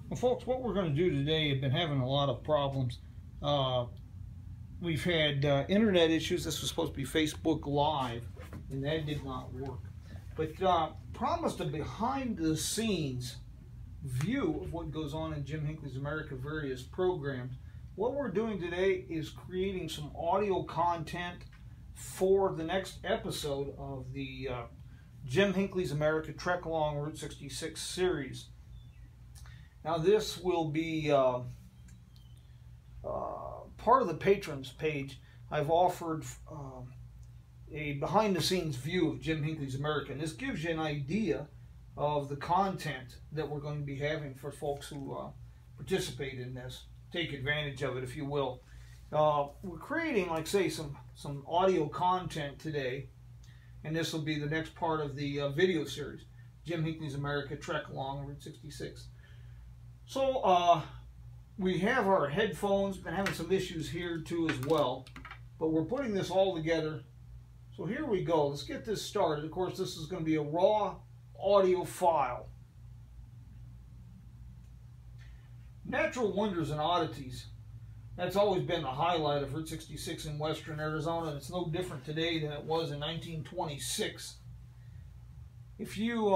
Well, folks, what we're going to do today, have been having a lot of problems. We've had internet issues. This was supposed to be Facebook Live, and that did not work. But promised a behind-the-scenes view of what goes on in Jim Hinckley's America various programs. What we're doing today is creating some audio content for the next episode of the Jim Hinckley's America Trek Along Route 66 series. Now this will be part of the patrons page. I've offered a behind-the-scenes view of Jim Hinckley's America, and this gives you an idea of the content that we're going to be having for folks who participate in this. Take advantage of it, if you will. We're creating, like say, some audio content today, and this will be the next part of the video series, Jim Hinckley's America Trek Along Route 66. So we have our headphones, been having some issues here too as well, but we're putting this all together. So here we go. Let's get this started. Of course, this is going to be a raw audio file. Natural wonders and oddities. That's always been the highlight of Route 66 in western Arizona. It's no different today than it was in 1926. If you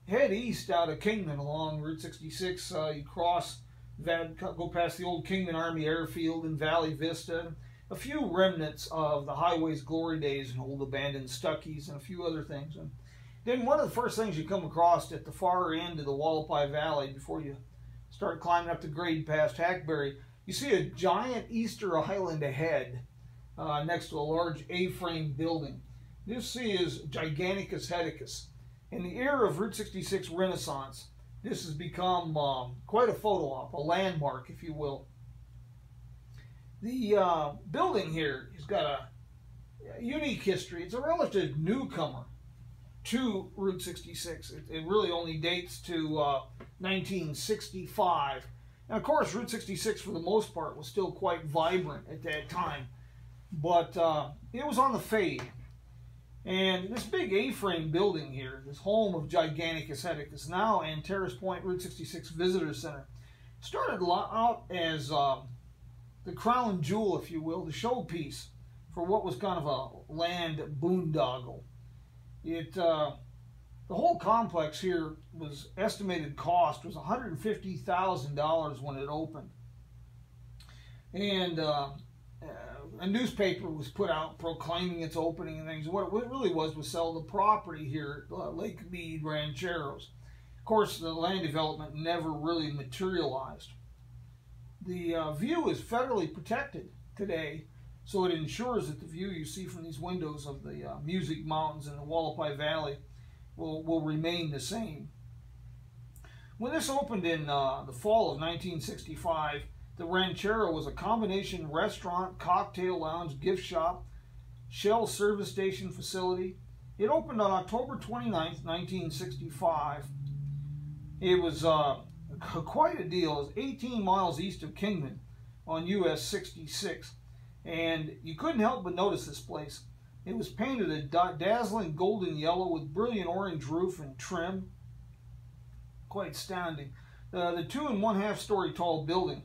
head east out of Kingman along Route 66, you go past the old Kingman Army Airfield and Valley Vista, a few remnants of the highway's glory days and old abandoned Stuckey's and a few other things. And then one of the first things you come across at the far end of the Wallapai Valley before you start climbing up the grade past Hackberry, you see a giant Easter Island ahead next to a large A-frame building. This is Giganticus Heticus. In the era of Route 66 Renaissance, this has become quite a photo op, a landmark, if you will. The building here has got a unique history. It's a relative newcomer to Route 66. It really only dates to 1965. And of course, Route 66 for the most part was still quite vibrant at that time, but it was on the fade. And this big A-frame building here, this home of Giganticus Heticus, now Antares Point Route 66 Visitor Center, started out as the crown jewel, if you will, the showpiece for what was kind of a land boondoggle. The whole complex here was estimated cost was $150,000 when it opened. And a newspaper was put out proclaiming its opening and things. What it really was sell the property here at Lake Mead Rancheros. Of course, the land development never really materialized. The view is federally protected today, so it ensures that the view you see from these windows of the Music Mountains and the Wallapai Valley will remain the same. When this opened in the fall of 1965, the Ranchero was a combination restaurant, cocktail lounge, gift shop, Shell service station facility. It opened on October 29th, 1965. It was quite a deal. It was 18 miles east of Kingman on US 66. And you couldn't help but notice this place. It was painted a dazzling golden yellow with brilliant orange roof and trim. Quite astounding. The 2 1/2 story tall building,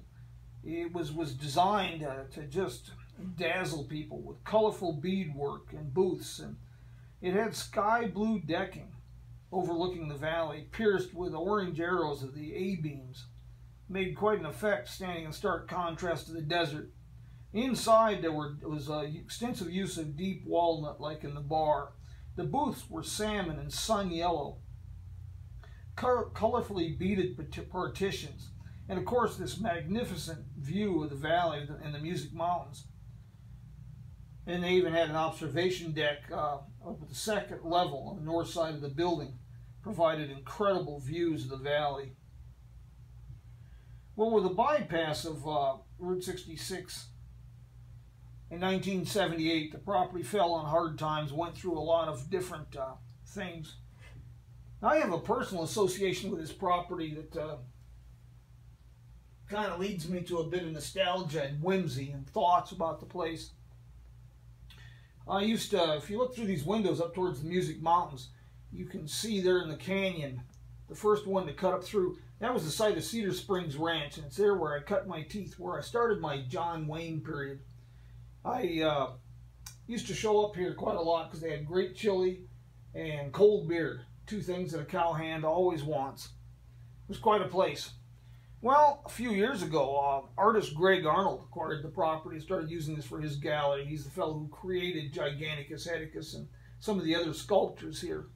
it was designed to just dazzle people with colorful beadwork and booths. And it had sky blue decking overlooking the valley, pierced with orange arrows of the A-beams. Made quite an effect, standing in stark contrast to the desert. Inside there was extensive use of deep walnut like in the bar. The booths were salmon and sun yellow, colorfully beaded partitions, and of course this magnificent view of the valley and the Music Mountains. And they even had an observation deck up at the second level on the north side of the building, provided incredible views of the valley. Well, with the bypass of Route 66 in 1978, the property fell on hard times, went through a lot of different things. I have a personal association with this property that kind of leads me to a bit of nostalgia and whimsy and thoughts about the place. I used to, if you look through these windows up towards the Music Mountains, you can see there in the canyon, the first one to cut up through, That was the site of Cedar Springs Ranch, and it's there where I cut my teeth, where I started my John Wayne period. I used to show up here quite a lot because they had great chili and cold beer, two things that a cowhand always wants. It was quite a place. Well, a few years ago, artist Greg Arnold acquired the property and started using this for his gallery. He's the fellow who created Giganticus Heticus and some of the other sculptures here.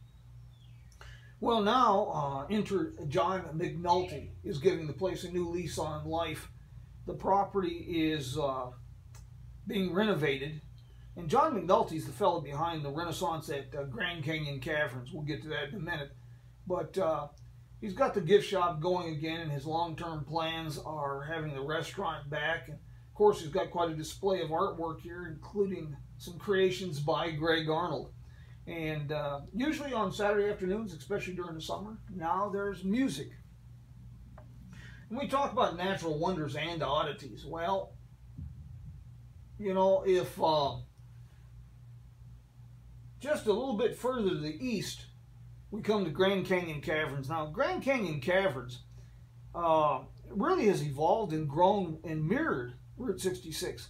Well, now, enter John McNulty is giving the place a new lease on life. The property is being renovated, and John McNulty is the fellow behind the Renaissance at Grand Canyon Caverns. We'll get to that in a minute. But he's got the gift shop going again, and his long-term plans are having the restaurant back. And of course, he's got quite a display of artwork here, including some creations by Greg Arnold. And usually on Saturday afternoons, especially during the summer, now there's music. And we talk about natural wonders and oddities. Well, you know, if just a little bit further to the east, we come to Grand Canyon Caverns. Now, Grand Canyon Caverns really has evolved and grown and mirrored Route 66.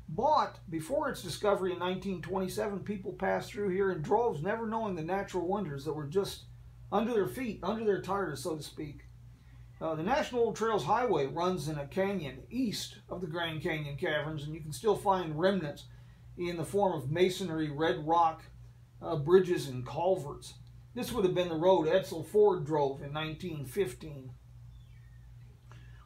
But before its discovery in 1927, people passed through here in droves, never knowing the natural wonders that were just under their feet, under their tires, so to speak. The National Old Trails Highway runs in a canyon east of the Grand Canyon Caverns, and you can still find remnants in the form of masonry, red rock, bridges, and culverts. This would have been the road Edsel Ford drove in 1915.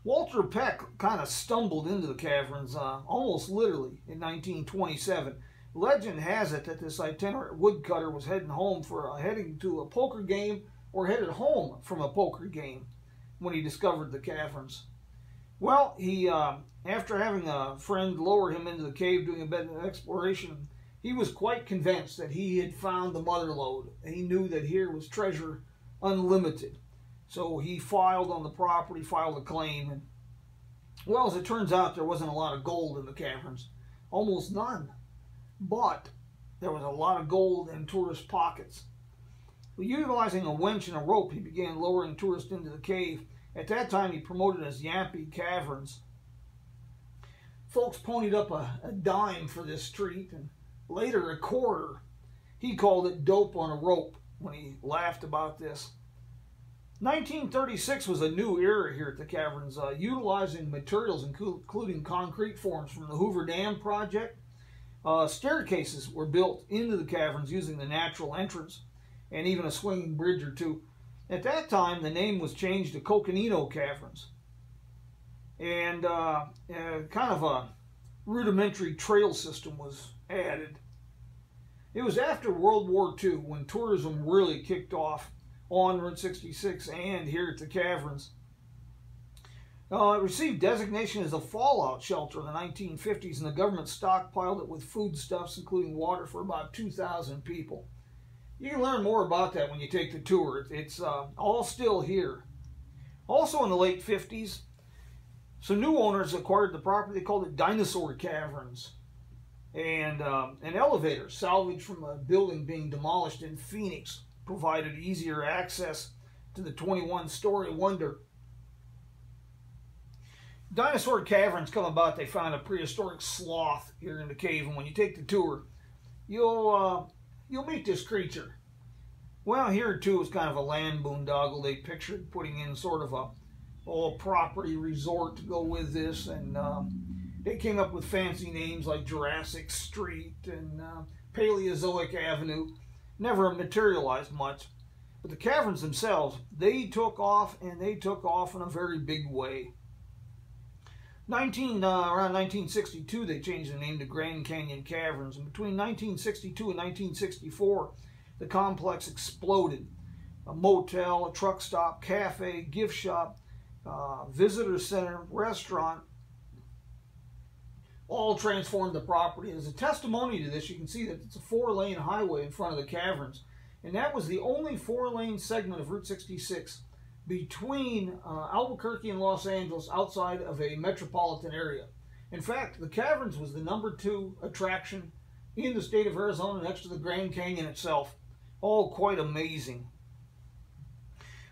Walter Peck kind of stumbled into the caverns almost literally in 1927. Legend has it that this itinerant woodcutter was heading to a poker game or headed home from a poker game when he discovered the caverns. Well, he after having a friend lower him into the cave doing a bit of exploration, he was quite convinced that he had found the mother lode. He knew that here was treasure unlimited. So he filed on the property, filed a claim, and well, as it turns out, there wasn't a lot of gold in the caverns. Almost none. But there was a lot of gold in tourist pockets. Well, utilizing a winch and a rope, he began lowering tourists into the cave. At that time, he promoted as Yampy Caverns. Folks ponied up a dime for this treat, and later a quarter. He called it dope on a rope when he laughed about this. 1936 was a new era here at the caverns, utilizing materials including concrete forms from the Hoover Dam project. Staircases were built into the caverns using the natural entrance and even a swinging bridge or two. At that time, the name was changed to Coconino Caverns. And kind of a rudimentary trail system was added. It was after World War II when tourism really kicked off on Route 66 and here at the caverns. It received designation as a fallout shelter in the 1950s, and the government stockpiled it with foodstuffs, including water, for about 2,000 people. You can learn more about that when you take the tour. It's all still here. Also in the late 50s, some new owners acquired the property. They called it Dinosaur Caverns. And an elevator salvaged from a building being demolished in Phoenix provided easier access to the 21-story wonder. Dinosaur Caverns come about. They found a prehistoric sloth here in the cave, and when you take the tour, you'll meet this creature. Well, here too is kind of a land boondoggle. They pictured putting in sort of a property resort to go with this, and they came up with fancy names like Jurassic Street and Paleozoic Avenue. Never materialized much. But the caverns themselves, they took off, and they took off in a very big way. Around 1962, they changed the name to Grand Canyon Caverns. And between 1962 and 1964, the complex exploded. A motel, a truck stop, cafe, gift shop, visitor center, restaurant, all transformed the property. As a testimony to this, you can see that it's a 4-lane highway in front of the caverns. And that was the only 4-lane segment of Route 66 between Albuquerque and Los Angeles outside of a metropolitan area. In fact, the caverns was the #2 attraction in the state of Arizona next to the Grand Canyon itself. All quite amazing.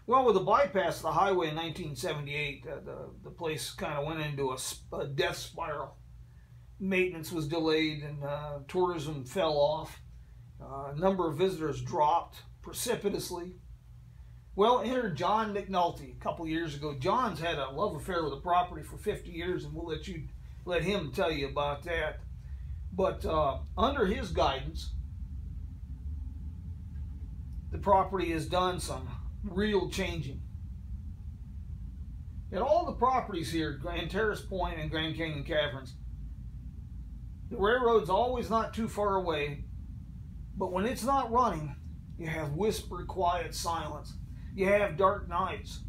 Well, with the bypass of the highway in 1978, the place kind of went into a death spiral. Maintenance was delayed and tourism fell off. A number of visitors dropped precipitously. Well, enter John McNulty a couple years ago. John's had a love affair with the property for 50 years, and we'll let him tell you about that. But under his guidance, the property has done some real changing. At all the properties here, Grand Terrace Point and Grand Canyon Caverns, the railroad's always not too far away, but when it's not running, you have whispered, quiet silence. You have dark nights.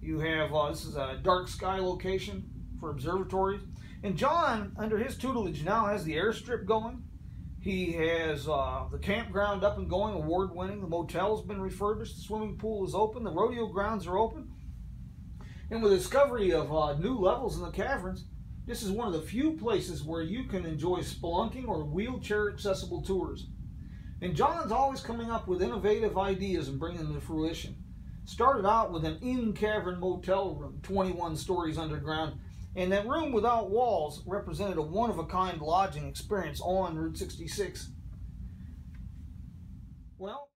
You have, this is a dark sky location for observatories. And John, under his tutelage, now has the airstrip going. He has the campground up and going, award-winning. The motel's been refurbished. The swimming pool is open. The rodeo grounds are open. And with the discovery of new levels in the caverns, this is one of the few places where you can enjoy spelunking or wheelchair-accessible tours. And John's always coming up with innovative ideas and bringing them to fruition. Started out with an in-cavern motel room, 21 stories underground, and that room without walls represented a one-of-a-kind lodging experience on Route 66. Well,